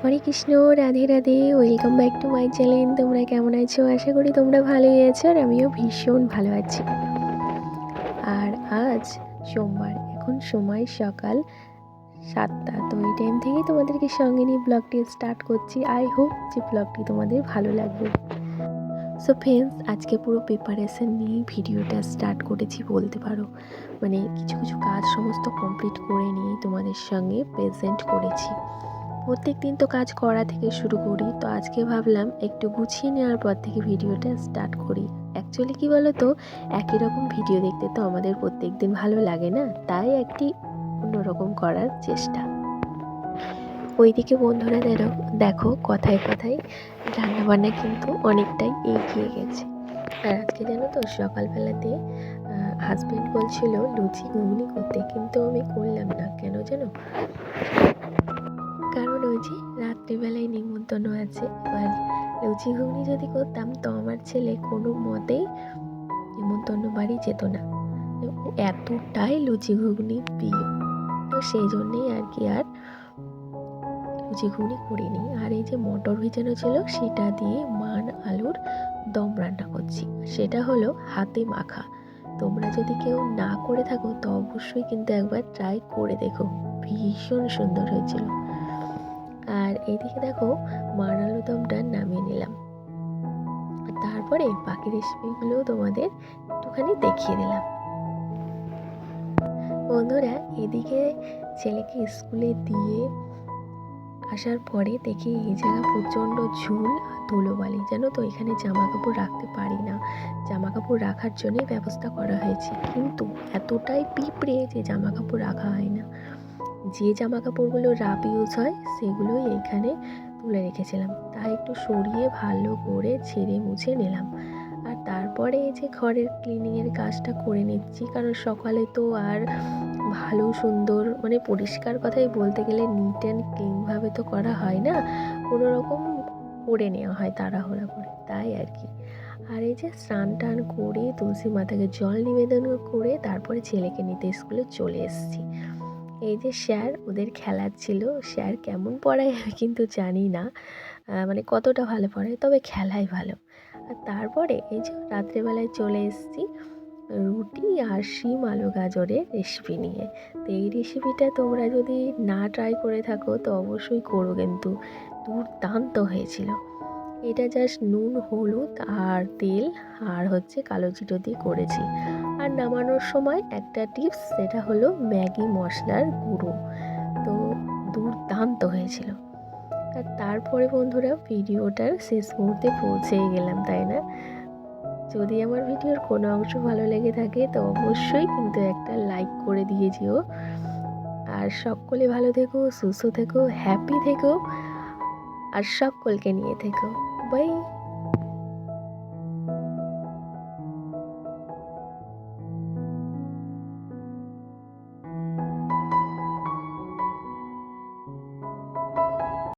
Hare Krishna, Radhe Radhe. Welcome back to my channel. তোমরা কেমন আছো? আশা করি তোমরা ভালোই আছো, আর আমিও ভীষণ ভালো আছি। আর আজ সোমবার, এখন সময় সকাল 7টা। তো এই টাইম থেকেই তোমাদেরকে সঙ্গে নিয়ে ব্লগটি স্টার্ট করছি। আই হোপ যে ব্লগটি তোমাদের ভালো লাগবে। সো ফ্রেন্ডস, আজকে পুরো প্রিপারেশন নিয়েই ভিডিওটা স্টার্ট করেছি বলতে পারো। মানে কিছু কিছু কাজ সমস্ত কমপ্লিট করে নিয়েই তোমাদের সঙ্গে প্রেজেন্ট করেছি। প্রত্যেক দিন তো কাজ করা থেকে শুরু করি, তো আজকে ভাবলাম একটু গুছিয়ে নেওয়ার পর থেকে ভিডিওটা স্টার্ট করি। অ্যাকচুয়ালি কী বলো তো, একই রকম ভিডিও দেখতে তো আমাদের প্রত্যেক দিন ভালো লাগে না, তাই একটি অন্যরকম করার চেষ্টা। ওইদিকে বন্ধুরা দেখো কথায় কথায় রান্নাবান্না কিন্তু অনেকটাই এগিয়ে গেছে। আর আজকে জানো তো, সকালবেলাতে হাজব্যান্ড বলছিল লুচি ঘুগনি করতে, কিন্তু আমি করলাম না। কেন জানো? কারণ ওই যে রাত্রিবেলায় নিমন্ত্রণ আছে। এবার লুচি ঘুগনি যদি করতাম তো আমার ছেলে কোনো মতেই নিমন্ত্রণ বাড়ি যেত না। ও এতটাই লুচি ঘুগনি প্রিয়, তো সেই জন্যেই আর লুচি ঘুগনি করিনি। আর এই যে মটর ভিজানো ছিল, সেটা দিয়ে মান আলুর দম রান্না করছি। সেটা হলো হাতে মাখা। তোমরা যদি কেউ না করে থাকো তো অবশ্যই কিন্তু একবার ট্রাই করে দেখো, ভীষণ সুন্দর হয়েছিল। আর এইদিকে দেখো, মান আলুর দমটা নামিয়ে নিলাম। তারপরে বাকি রেসিপিগুলো তোমাদের একটুখানি দেখিয়ে দিলাম। বন্ধুরা, এদিকে ছেলেকে স্কুলে দিয়ে আসার পরে দেখি এই জায়গা প্রচণ্ড ঝুল আর ধুলোবালি। জানো তো, এখানে জামা কাপড় রাখতে পারি না। জামা কাপড় রাখার জন্যই ব্যবস্থা করা হয়েছে, কিন্তু এতটাই পিঁপড়ে যে জামা কাপড় রাখা হয় না। যে জামা কাপড়গুলো রাফ ইউজ হয় সেগুলোই এইখানে তুলে রেখেছিলাম, তাই একটু সরিয়ে ভালো করে ছেড়ে মুছে নিলাম। আর তারপরে এই যে ঘরের ক্লিনিংয়ের কাজটা করে নিচ্ছি, কারণ সকালে তো আর ভালো সুন্দর মানে পরিষ্কার কথাই বলতে গেলে নিট অ্যান্ড ক্লিনভাবে তো করা হয় না, কোনো রকম করে নেওয়া হয় তাড়াহুড়া করে, তাই আর কি। আর এই যে স্নান টান করে তুলসী মাতাকে জল নিবেদন করে তারপরে ছেলেকে নিতে স্কুলে চলে এসেছি। এই যে স্যার ওদের খেলার ছিল, স্যার কেমন পড়ায় আমি কিন্তু জানি না, মানে কতটা ভালো পড়ায়, তবে খেলায় ভালো। আর তারপরে এই যে রাত্রেবেলায় চলে এসেছি রুটি আর শিম আলু গাজরের রেসিপি নিয়ে। তো এই রেসিপিটা তোমরা যদি না ট্রাই করে থাকো তো অবশ্যই করো, কিন্তু দুর্দান্ত হয়েছিল। এটা জাস্ট নুন হলুদ আর তেল আর হচ্ছে কালো জিরে দিয়ে করেছি। আর নামানোর সময় একটা টিপস, সেটা হলো ম্যাগি মশলার গুঁড়ো। তো দুর্দান্ত হয়েছিল। আর তারপরে বন্ধুরা, ভিডিওটার শেষ মুহূর্তে পৌঁছেই গেলাম, তাই না? যদি আমার ভিডিওর কোনো অংশ ভালো লেগে থাকে তো অবশ্যই কিন্তু একটা লাইক করে দিয়ে যেও। আর সকলে ভালো থেকো, সুস্থ থেকো, হ্যাপি থেকো, আর সকলকে নিয়ে থেকো। বাই।